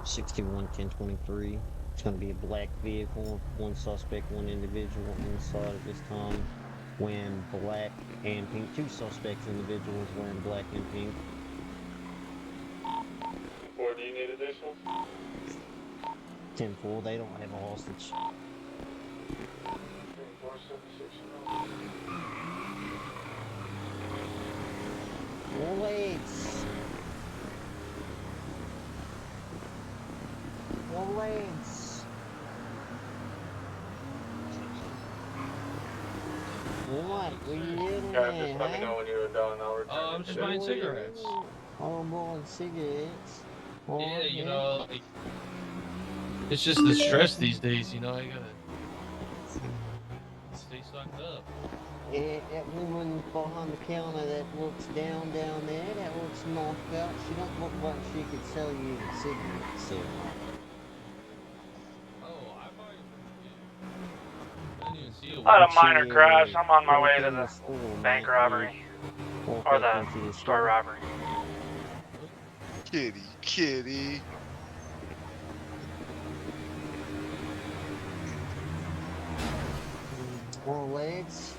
61-10-23. It's going to be a black vehicle, one suspect, one individual inside at this time, wearing black and pink. Two suspects individuals wearing black and pink. Or do you need additional? 10-4, they don't have a hostage. 476. More legs. More legs. What? What are you doing Guys, there, just let me know when you're done. I'll return. I'm just buying cigarettes. Oh, I'm buying cigarettes. Oh, Yeah, you know, like, it's just the stress these days, you know, I gotta stay sucked up. Yeah, that woman behind the counter that looks down there, that looks knocked out. She don't look like she could sell you the cigarettes there. Oh, I bought it from you. I didn't even see it. I had a minor crash. I'm on my way to the bank robbery. Or the store robbery. Kitty. More legs.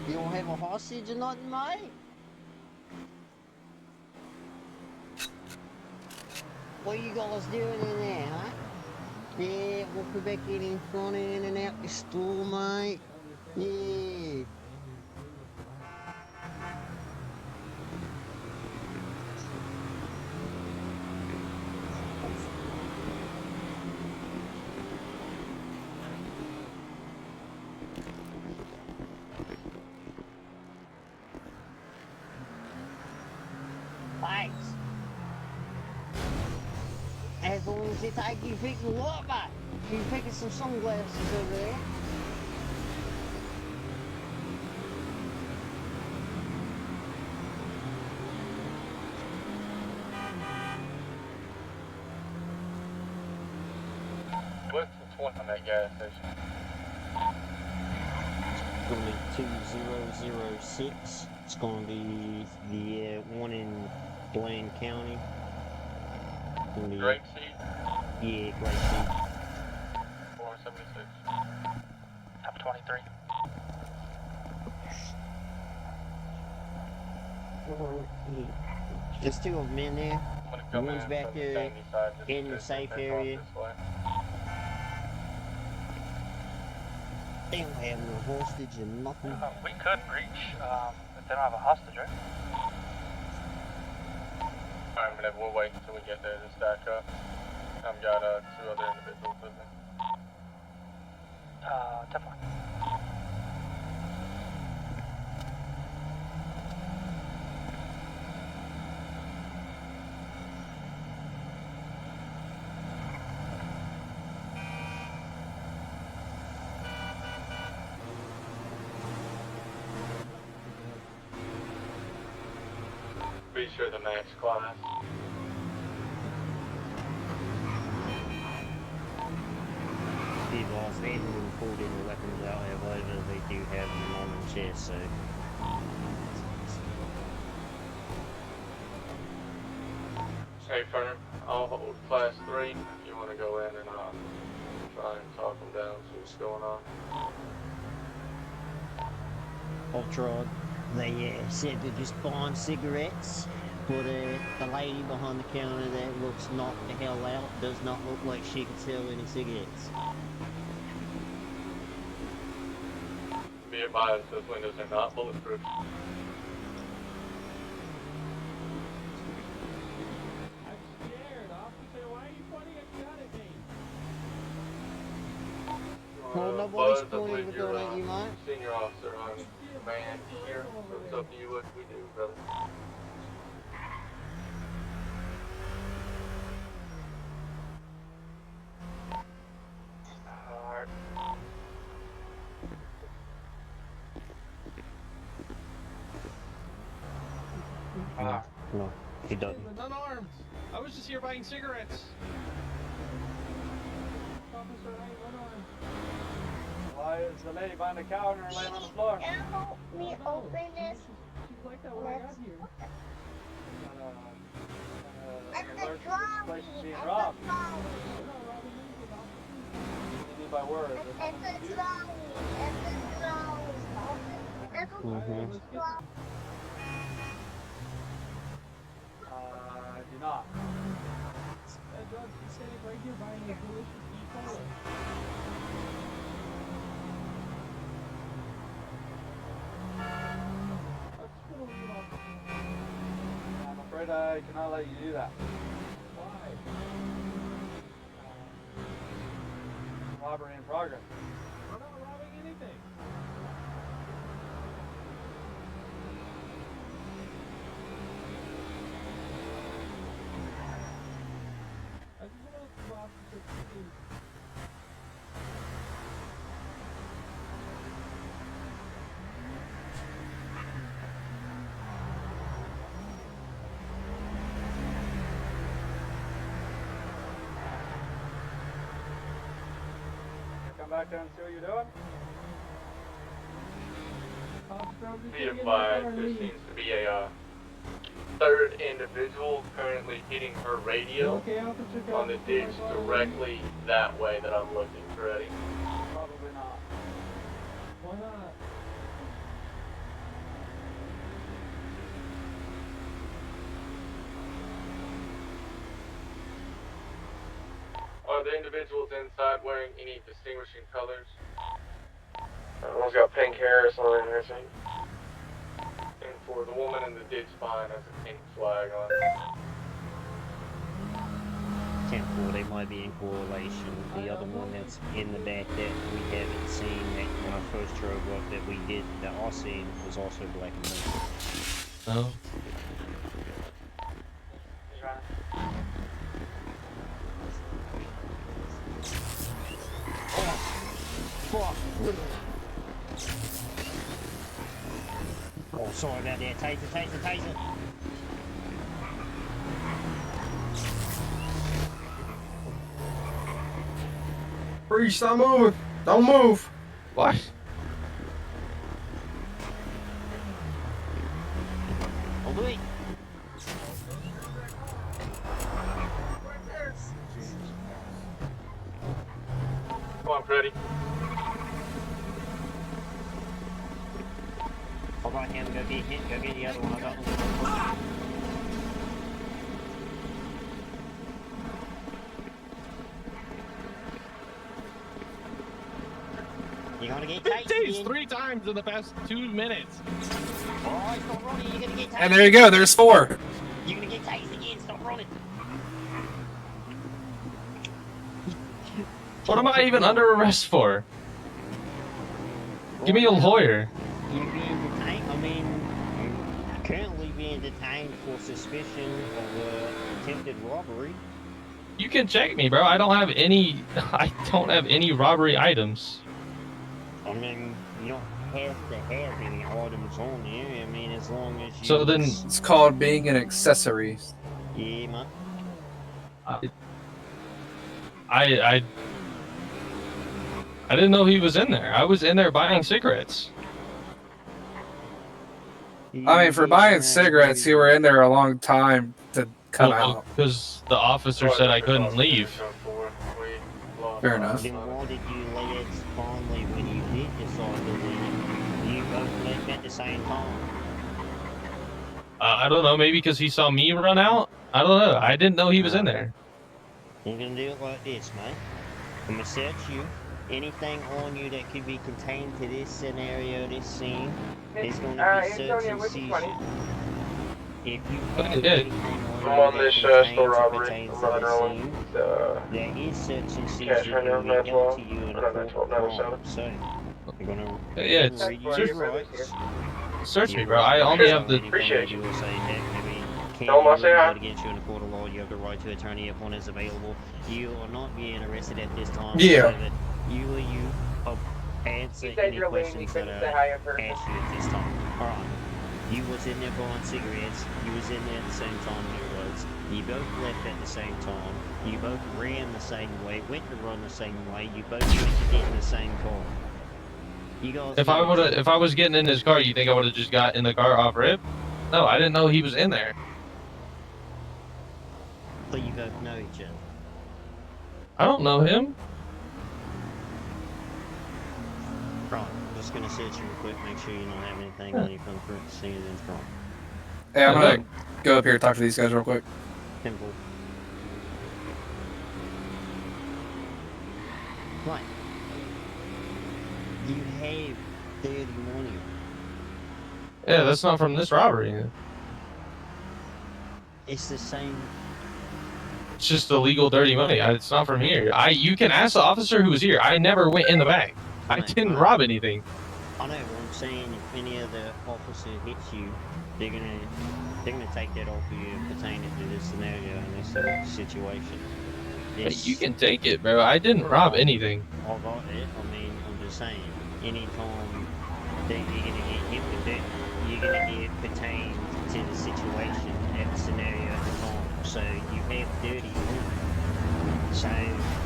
You don't have a hostage or nothing, mate? What are you guys doing in there, huh? Yeah, walking back in front in and out the store, mate. Yeah. Thanks. As long as you take you picking what, mate? You picking some sunglasses over there? What's the 20 on that gas station? It's going to be 2006. It's going to be the one in Blaine County. Great seat? Yeah, great seat. 476. Top 23. There's two of them in there. The one's back there in the safe area. They don't have no hostage and nothing. We could breach if they don't have a hostage, right? Alright, man, we'll wait until we get there to stack up. I've got two other individuals with me. Definitely. Be sure the max class. They haven't been pulled in the weapons out, however, they do have them on the chest, so. Hey, firm, I'll hold class 3 if you want to go in and try and talk them down, see what's going on. Ultra, they said they're just buying cigarettes, but the lady behind the counter that looks knocked the hell out does not look like she could sell any cigarettes. Be advised, those windows are not bulletproof. Well, nobody's Buzz, I pointing believe with you're gun at you, mate. senior officer on command here, so it's up to you what we do, brother. No, he doesn't. Unarmed. I was just here buying cigarettes. Why is the lady behind the counter laying on the floor? Can you help me open this? She's like that when I got here. like she's being robbed. You mean by words? Do not. I'm afraid I cannot let you do that. Why? Robbery in progress. We're not robbing anything. I just want to rob the city. Come back down and see what you're doing. Be advised, there seems to be a third individual currently hitting her radio on the ditch directly that way that I'm looking. Ready? Probably not. Why not? Are the individuals inside wearing any distinguishing colors? One's got pink hair or something or something. And for the woman in the ditch behind has a pink flag on it. 10-4, they might be in correlation. The other one that's in the back that we haven't seen, that when I first drove up that we did, that I seen, was also black and white. No. Fuck! Oh, sorry about that. Taser. Freeze, stop moving. Don't move. What? Oh, wait. Come on, Freddy. I'll go him, go get him, go get the other one. I got one. You're gonna get tased. Tased 3 times in the past 2 minutes. Alright, stop running, you're gonna get tased. And there you go. There's 4. You're gonna get tased again, stop running. What am I even under arrest for? Give me a lawyer. You're being detained, you're currently being detained for suspicion of attempted robbery. You can check me, bro. I don't have any robbery items. I mean, you don't have to have any items on there. I mean, as long as you... So then, It's called being an accessory. Yeah, man. I didn't know he was in there. I was in there buying cigarettes. I mean, for buying cigarettes, you were in there a long time to come out. Because the officer said I couldn't leave. Fair enough. Then why did you let finally, when you did decide to leave, you both left at the same time? I don't know, maybe because he saw me run out? I don't know. I didn't know he was in there. You're gonna do it like this, mate. I'm gonna search you. Anything on you that could be contained to this scenario, this scene, is gonna be search and seizure. If you have anything on you that contains or pertains to this scene, there is search and seizure that will be held to you in a court of law. So, you're gonna Yeah, read you your rights. Search me, bro. I only have the... Appreciate you. Will say that, I mean, can Tell him I say hi. against you in a court of law, you have the right to attorney if one is available. You are not being arrested at this time. Yeah. So that you answer any questions that are asked you at this time. Alright. You was in there buying cigarettes. You was in there at the same time he was. You both left at the same time. You both ran the same way, went to run the same way. You both went to get in the same car. You guys. If I was getting in his car, you think I would have just got in the car off rip? No, I didn't know he was in there. But you both know each other. I don't know him. Right. I'm just gonna search you real quick, make sure you don't have anything on your fingerprint seen in front. Hey, I'm Yeah, gonna go up here and talk to these guys real quick. Simple. Right. You have dirty money. Yeah, that's not from this robbery. It's the same. It's just illegal dirty money. It's not from here. You can ask the officer who was here. I never went in the bank. I didn't rob anything. I know what I'm saying. If any other officer hits you, they're gonna take that off of you and pertain it to this scenario and this situation. But you can take it, bro. I didn't rob anything. I got it. I mean, I'm just saying. Anytime that you're gonna get hit with it, you're gonna get pertained to the situation at the scenario at the time. So you have dirty money. So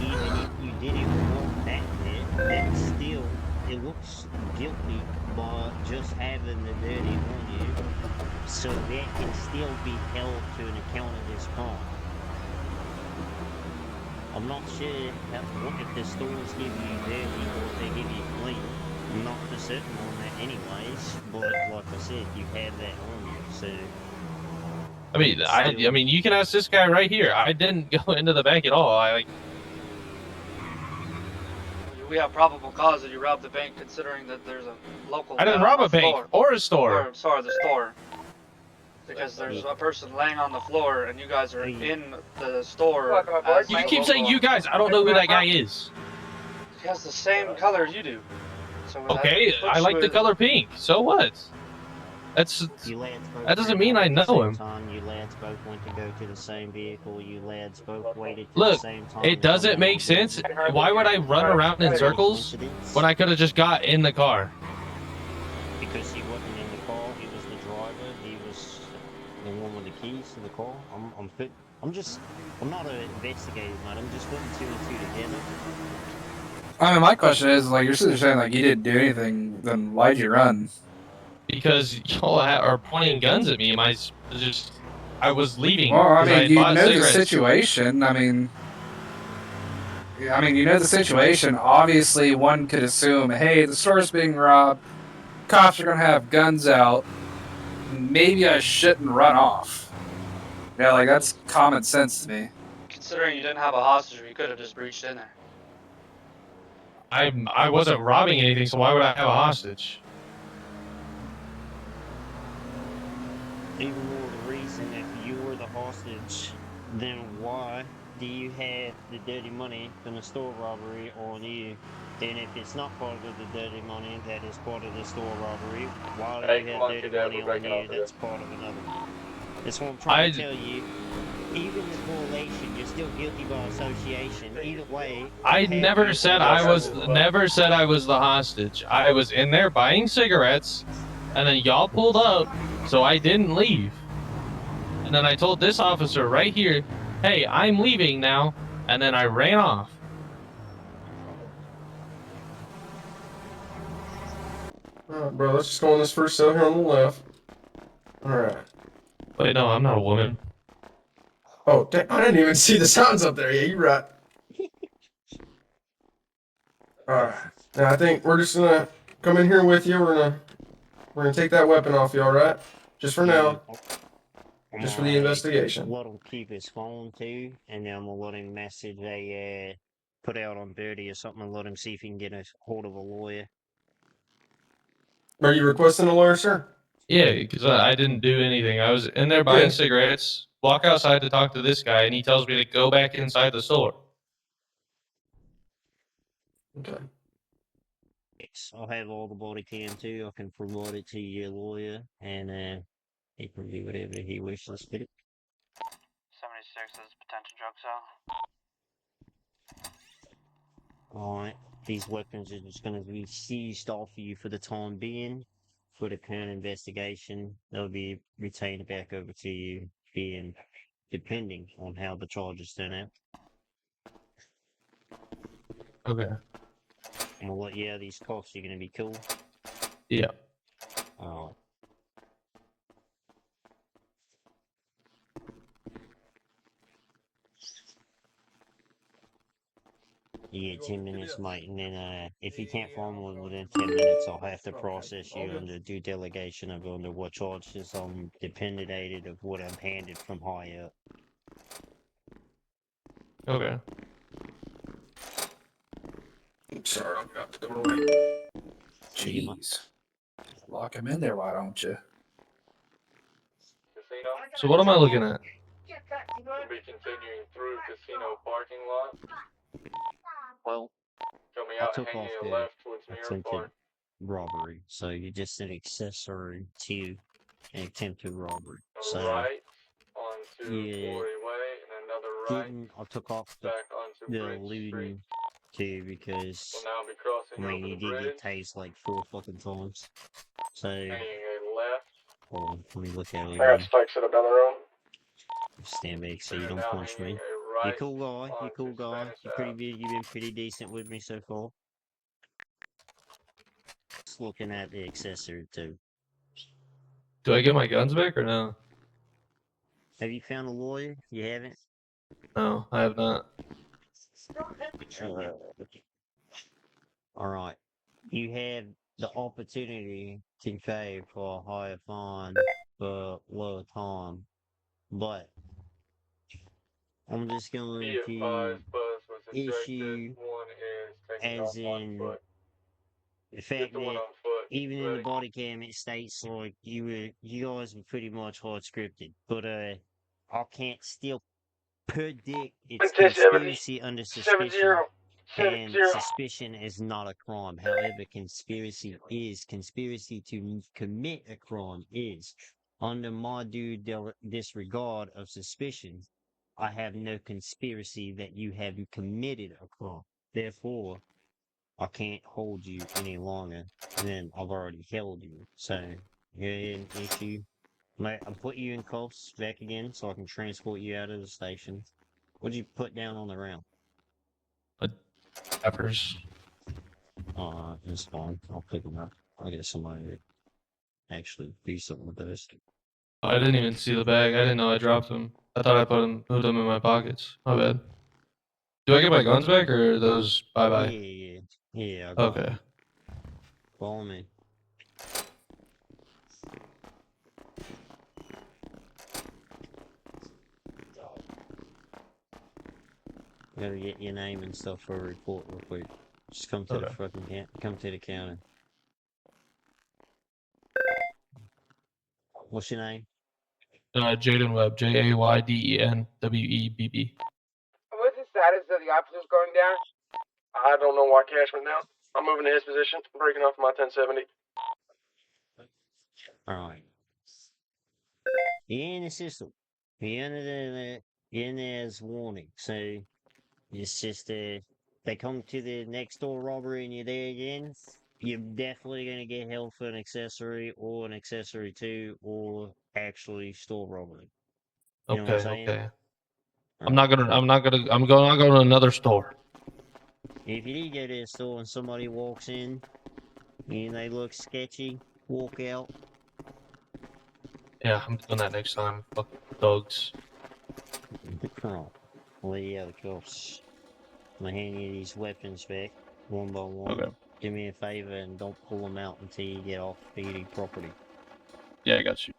even if you didn't want that hit, then still it looks guilty by just having the dirty on you. So that can still be held to an account of this crime. I'm not sure if the stores give you dirty or if they give you clean. I'm not for certain on that anyways, but like I said, you have that on you, so... I mean, you can ask this guy right here. I didn't go into the bank at all. We have probable cause that you robbed the bank, considering that there's a local. I didn't rob a bank or a store. Or, sorry, the store. Because there's a person laying on the floor, and you guys are in the store. You keep saying you guys. I don't know who that guy is. He has the same color you do. So Okay, I like the color pink. So what? That doesn't mean I know him. You lads both went to go to the same vehicle. You lads both waited to Look, the same time. it doesn't make sense. Why would I run around in circles when I could have just got in the car? Because he wasn't in the car. He was the driver. He was the one with the keys to the car. I'm not an investigator, mate. I'm just putting two and two together. I mean, my question is, like, you're saying, like, you didn't do anything, then why'd you run? Because y'all are pointing guns at me. I was leaving. Well, I mean, you know the cigarettes. situation. I mean, you know the situation. Obviously, one could assume, hey, the store's being robbed. Cops are gonna have guns out. Maybe I shouldn't run off. Yeah, like, that's common sense to me. Considering you didn't have a hostage, you could have just breached in there. I wasn't robbing anything, so why would I have a hostage? Even more the reason if you were the hostage, then why do you have the dirty money from the store robbery on you? And if it's not part of the dirty money that is part of the store robbery, why do you have dirty money on you that's part of another? That's what I'm trying to tell you. Even the correlation, you're still guilty by association. Either way, I never said I was the hostage. I was in there buying cigarettes, and then y'all pulled up, so I didn't leave. And then I told this officer right here, hey, I'm leaving now, and then I ran off. Alright, bro, let's just go on this first cell here on the left. Alright. Wait, no, I'm not a woman. Oh, dang, I didn't even see the sounds up there. Yeah, you're right. Alright. Now I think we're just gonna come in here with you. We're gonna take that weapon off you, alright? Just for now. Just for the investigation. Let him keep his phone too, and then I'm gonna let him message put out on Dirty or something and let him see if he can get a hold of a lawyer. Are you requesting a lawyer, sir? Yeah, because I didn't do anything. I was in there buying cigarettes, walk outside to talk to this guy, and he tells me to go back inside the store. Okay. Yes, I'll have all the body cam too. I can provide it to your lawyer, and he can do whatever he wishes to. 76 is potential drug sale. Alright, these weapons are just going to be seized off of you for the time being. For the current investigation, they'll be retained back over to you, being depending on how the charges turn out. Okay. And we'll let you out of these cuffs. You're going to be cool. Yeah. Alright. You get 10 minutes, mate, and then if you can't find one within 10 minutes, I'll have to process you under due delegation of under what charges dependent of what I'm handed from high up. Okay. Sorry, I'll get out the doorway. Jeez. Lock him in there, why don't you? Casino. So what am I looking at? We'll be continuing through casino parking lot. Well, Coming I out, took hanging off a the left towards Mirror attempted Park. robbery, so you're just an accessory to an attempted robbery. So, Right onto yeah, Quarry Way and another right I took off back onto the Bridge Street. looting too because, We'll now be crossing I mean, over you the did get bridge, tased like 4 fucking times. So, hanging a left. hold on, let me look at it I got again. spikes set up down the road. Stand back so We you are don't now punch hanging me. a You're right cool guy. You're cool onto guy. Spanish You've been pretty decent with me so far. Just looking at the accessory too. Do I get my guns back or no? Have you found a lawyer? You haven't? No, I have not. Alright. You have the opportunity to pay for a higher fine for lower time. But I'm just going Be to advised, Buzz was ejected. issue One is taking as off on in foot. the fact Get the one that on foot. even in the Ready. body cam it states like you guys were pretty much hard scripted. But I can't still predict it's 1070, conspiracy under 70, suspicion. 70. And suspicion is not a crime. However, conspiracy is. Conspiracy to commit a crime is. Under my due disregard of suspicion, I have no conspiracy that you have committed a crime. Therefore, I can't hold you any longer than I've already held you. So, you're an issue. Mate, I'll put you in cuffs back again so I can transport you out of the station. What'd you put down on the ground? Peppers. It's fine. I'll pick them up. I'll get somebody to actually do something with those. I didn't even see the bag. I didn't know I dropped them. I thought I put them in my pockets. My bad. Do I get my guns back or are those bye bye? Yeah, I got Okay. them. Follow me. Gotta get your name and stuff for a report real quick. Just come to the Okay. fucking come to the counter. What's your name? Jayden Webb. JAYDEN WEBB. What's the status of the officers going down? I don't know why Cash went down. I'm moving to his position, breaking off my 1070. Alright. You're in the system. You're in there as warning. So it's just they come to the next door robbery and you're there again. You're definitely gonna get held for an accessory or an accessory to or actually store robbery. You know what I'm Okay, saying? okay. I'm not going to another store. If you do go to a store and somebody walks in and they look sketchy, walk out. Yeah, I'm doing that next time. Fuck thugs. Alright. Well, yeah, the cuffs. I'm gonna hand you these weapons back, one by one. Okay. Do me a favor and don't pull them out until you get off PD property. Yeah, I got you.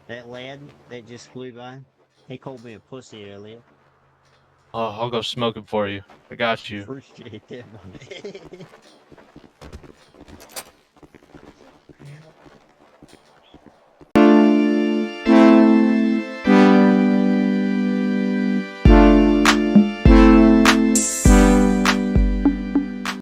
That lad that just flew by, he called me a pussy earlier. Oh, I'll go smoke it for you. I got you. Appreciate that, man.